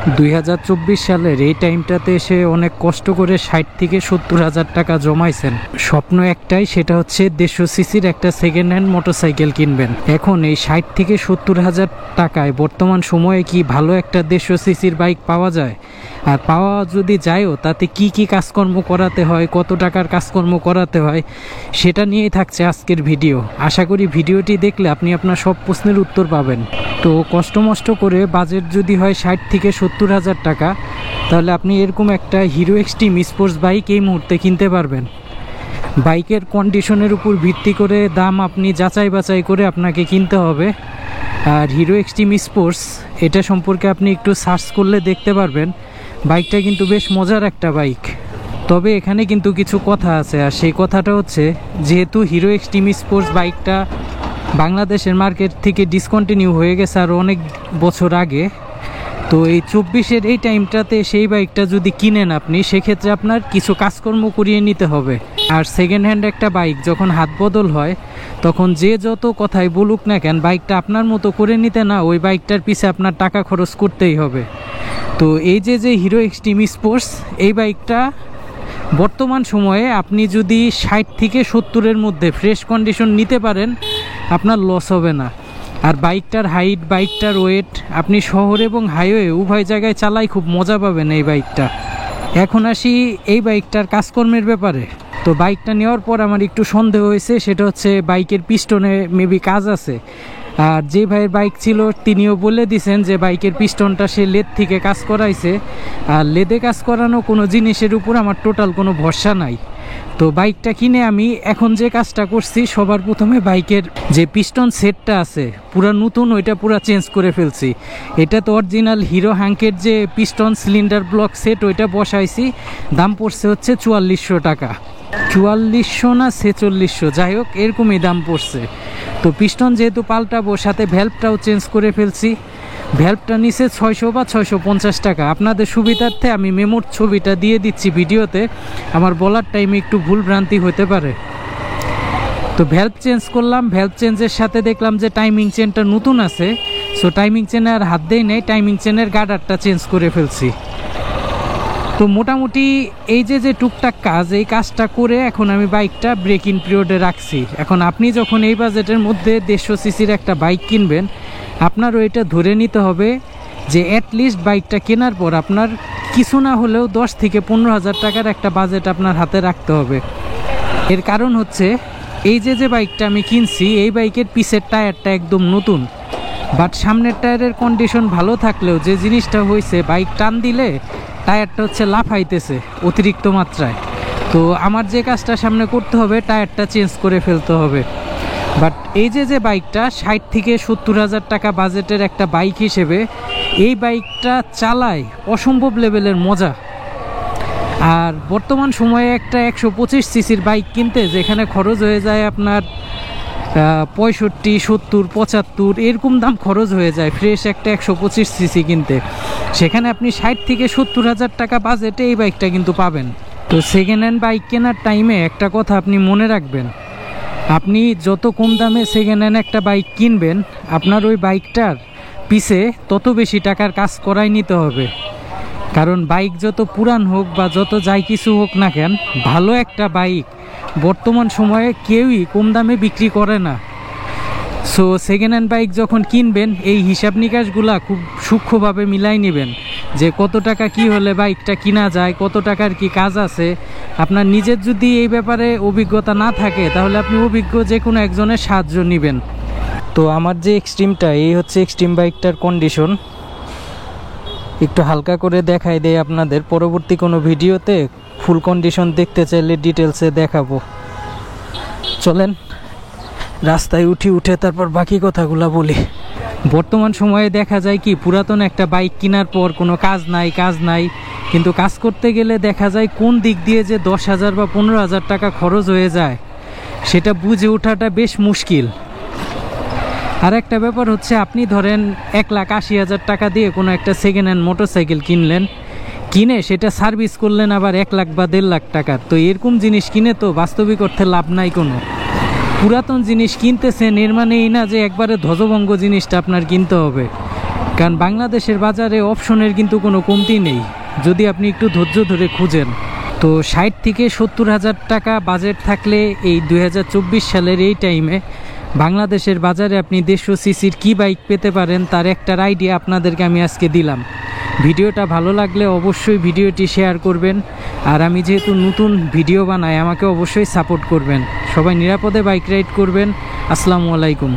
2024 সালের এই টাইমটাতে এসে অনেক কষ্ট করে 60 থেকে 70,000 টাকা জমাইছেন। স্বপ্ন একটাই, সেটা হচ্ছে 150 সিসির একটা সেকেন্ড হ্যান্ড মোটরসাইকেল কিনবেন। এখন এই 60 থেকে 70,000 টাকায় বর্তমান সময়ে কি ভালো একটা 150 সিসির বাইক পাওয়া যায়? আর পাওয়া যদি যায়ও, তাতে কি কি কাজকর্ম করাতে হয়, কত টাকার কাজকর্ম করাতে হয়, সেটা নিয়েই থাকছে আজকের ভিডিও। আশা করি ভিডিওটি দেখলে আপনি আপনার সব প্রশ্নের উত্তর পাবেন। তো কষ্ট মষ্ট করে বাজেট যদি হয় 60 থেকে 70,000 টাকা, তাহলে আপনি এরকম একটা হিরো এক্সট্রিম স্পোর্টস বাইক এই মুহূর্তে কিনতে পারবেন। বাইকের কন্ডিশনের উপর ভিত্তি করে দাম আপনি যাচাই বাছাই করে আপনাকে কিনতে হবে। আর হিরো এক্সট্রিম স্পোর্টস এটা সম্পর্কে আপনি একটু সার্চ করলে দেখতে পারবেন বাইকটা কিন্তু বেশ মজার একটা বাইক। তবে এখানে কিন্তু কিছু কথা আছে, আর সেই কথাটা হচ্ছে, যেহেতু হিরো এক্সট্রিম স্পোর্টস বাইকটা বাংলাদেশের মার্কেট থেকে ডিসকন্টিনিউ হয়ে গেছে আর অনেক বছর আগে, তো এই 24-এর এই টাইমটাতে সেই বাইকটা যদি কিনেন আপনি, সেক্ষেত্রে আপনার কিছু কাজকর্ম করিয়ে নিতে হবে। আর সেকেন্ড হ্যান্ড একটা বাইক যখন হাত বদল হয়, তখন যে যত কথাই বলুক না কেন, বাইকটা আপনার মতো করে নিতে না, ওই বাইকটার পিছে আপনার টাকা খরচ করতেই হবে। তো এই যে হিরো এক্সট্রিম স্পোর্টস, এই বাইকটা বর্তমান সময়ে আপনি যদি 60 থেকে 70-এর মধ্যে ফ্রেশ কন্ডিশন নিতে পারেন, আপনার লস হবে না। আর বাইকটার হাইট, বাইকটার ওয়েট, আপনি শহর এবং হাইওয়ে উভয় জায়গায় চালাই খুব মজা পাবেন এই বাইকটা। এখন আসি এই বাইকটার কাজকর্মের ব্যাপারে। তো বাইকটা নেওয়ার পর আমার একটু সন্দেহ হয়েছে, সেটা হচ্ছে বাইকের পিস্টনে মেবি কাজ আছে। আর যে ভাইয়ের বাইক ছিল তিনিও বলে দিয়েছেন যে বাইকের পিস্টনটা সে লেদ থেকে কাজ করাইছে। আর লেদে কাজ করানো কোনো জিনিসের উপর আমার টোটাল কোনো ভরসা নাই। তো বাইকটা কিনে আমি এখন যে কাজটা করছি, সবার প্রথমে বাইকের যে পিস্টন সেটটা আছে পুরা নতুন, ওইটা পুরা চেঞ্জ করে ফেলছি। এটা তো অরিজিনাল হিরো হ্যাঙ্কের যে পিস্টন সিলিন্ডার ব্লক সেট, ওইটা বসাইছি। দাম পড়ছে হচ্ছে 4400 টাকা, 4400 না 4600, যাই হোক এরকমই দাম পড়ছে। তো পিস্টন যেহেতু পাল্টাবো, সাথে ভ্যালভটাও চেঞ্জ করে ফেলছি। ভ্যালভটা নিচে 600 বা 650 টাকা। আপনাদের সুবিধার্থে আমি মেমোর ছবিটা দিয়ে দিচ্ছি ভিডিওতে, আমার বলার টাইমে একটু ভুল ভ্রান্তি হতে পারে। তো ভ্যালভ চেঞ্জ করলাম, ভ্যালভ চেঞ্জের সাথে দেখলাম যে টাইমিং চেনটা নতুন আছে। সো টাইমিং চেনে আর হাত দেই নেই, টাইমিং চেনের গার্ডারটা চেঞ্জ করে ফেলছি। তো মোটামুটি এই যে টুকটাক কাজ, এই কাজটা করে এখন আমি বাইকটা ব্রেক ইন পিরিয়ডে রাখছি। এখন আপনি যখন এই বাজেটের মধ্যে 150 সিসির একটা বাইক কিনবেন, আপনারও এটা ধরে নিতে হবে যে অ্যাটলিস্ট বাইকটা কেনার পর আপনার কিছু না হলেও 10 থেকে 15,000 টাকার একটা বাজেট আপনার হাতে রাখতে হবে। এর কারণ হচ্ছে, এই যে বাইকটা আমি কিনছি, এই বাইকের পিছের টায়ারটা একদম নতুন, বাট সামনের টায়ারের কন্ডিশন ভালো থাকলেও যে জিনিসটা হয়েছে, বাইক টান দিলে টায়ারটা হচ্ছে লাফাইতেছে অতিরিক্ত মাত্রায়। তো আমার যে কাজটা সামনে করতে হবে, টায়ারটা চেঞ্জ করে ফেলতে হবে। বাট এই যে বাইকটা 60 থেকে 70,000 টাকা বাজেটের একটা বাইক হিসেবে, এই বাইকটা চালায় অসম্ভব লেভেলের মজা। আর বর্তমান সময়ে একটা 125 সিসির বাইক কিনতে যেখানে খরচ হয়ে যায় আপনার 65, 70, 75 এরকম দাম খরচ হয়ে যায় ফ্রেশ একটা 125 সিসি কিনতে, সেখানে আপনি 60 থেকে 70,000 টাকা বাজেটে এই বাইকটা কিন্তু পাবেন। তো সেকেন্ড হ্যান্ড বাইক কেনার টাইমে একটা কথা আপনি মনে রাখবেন, আপনি যত কম দামে সেকেন্ড হ্যান্ড একটা বাইক কিনবেন, আপনার ওই বাইকটার পিছে তত বেশি টাকার কাজ করাই নিতে হবে। কারণ বাইক যত পুরান হোক বা যত যাই কিছু হোক না কেন, ভালো একটা বাইক বর্তমান সময়ে কেউই কম দামে বিক্রি করে না। সো সেকেন্ড হ্যান্ড বাইক যখন কিনবেন, এই হিসাব নিকাশগুলা খুব সূক্ষ্মভাবে মিলাই নেবেন, যে কত টাকা কি হলে বাইকটা কিনা যায়, কত টাকার কি কাজ আছে। আপনার নিজের যদি এই ব্যাপারে অভিজ্ঞতা না থাকে, তাহলে আপনি অভিজ্ঞ যে কোনো একজনের সাহায্য নেবেন। তো আমার যে এক্সট্রিমটা, এই হচ্ছে এক্সট্রিম বাইকটার কন্ডিশন। একটু হালকা করে দেখাই দেয় আপনাদের, পরবর্তী কোনো ভিডিওতে ফুল কন্ডিশন দেখতে চাইলে ডিটেলসে দেখাবো। চলেন রাস্তায় উঠে তারপর বাকি কথাগুলো বলি। বর্তমান সময়ে দেখা যায় কি, পুরাতন একটা বাইক কেনার পর কোনো কাজ নাই, কিন্তু কাজ করতে গেলে দেখা যায় কোন দিক দিয়ে যে 10,000 বা 15,000 টাকা খরচ হয়ে যায়, সেটা বুঝে ওঠাটা বেশ মুশকিল। আর একটা ব্যাপার হচ্ছে, আপনি ধরেন 1,80,000 টাকা দিয়ে কোনো একটা সেকেন্ড হ্যান্ড মোটরসাইকেল কিনে সেটা সার্ভিস করলেন আবার 1 লাখ বা 1.5 লাখ টাকার। তো এরকম জিনিস কিনে তো বাস্তবিক অর্থে লাভ নাই কোনো। পুরাতন জিনিস কিনতেছেন, এর মানে এই না যে একবারে ধ্বজভঙ্গ জিনিসটা আপনার কিনতে হবে। কারণ বাংলাদেশের বাজারে অপশনের কিন্তু কোনো কমতি নেই যদি আপনি একটু ধৈর্য ধরে খুঁজেন। তো 60 থেকে 70,000 টাকা বাজেট থাকলে এই 2024 সালের এই টাইমে বাংলাদেশের বাজারে আপনি 150 সিসির কী বাইক পেতে পারেন তার একটা আইডিয়া আপনাদেরকে আমি আজকে দিলাম। ভিডিওটা ভালো লাগলে অবশ্যই ভিডিওটি শেয়ার করবেন, আর আমি যেহেতু নতুন ভিডিও বানাই আমাকে অবশ্যই সাপোর্ট করবেন। সবাই নিরাপদে বাইক রাইড করবেন। আসসালামু আলাইকুম।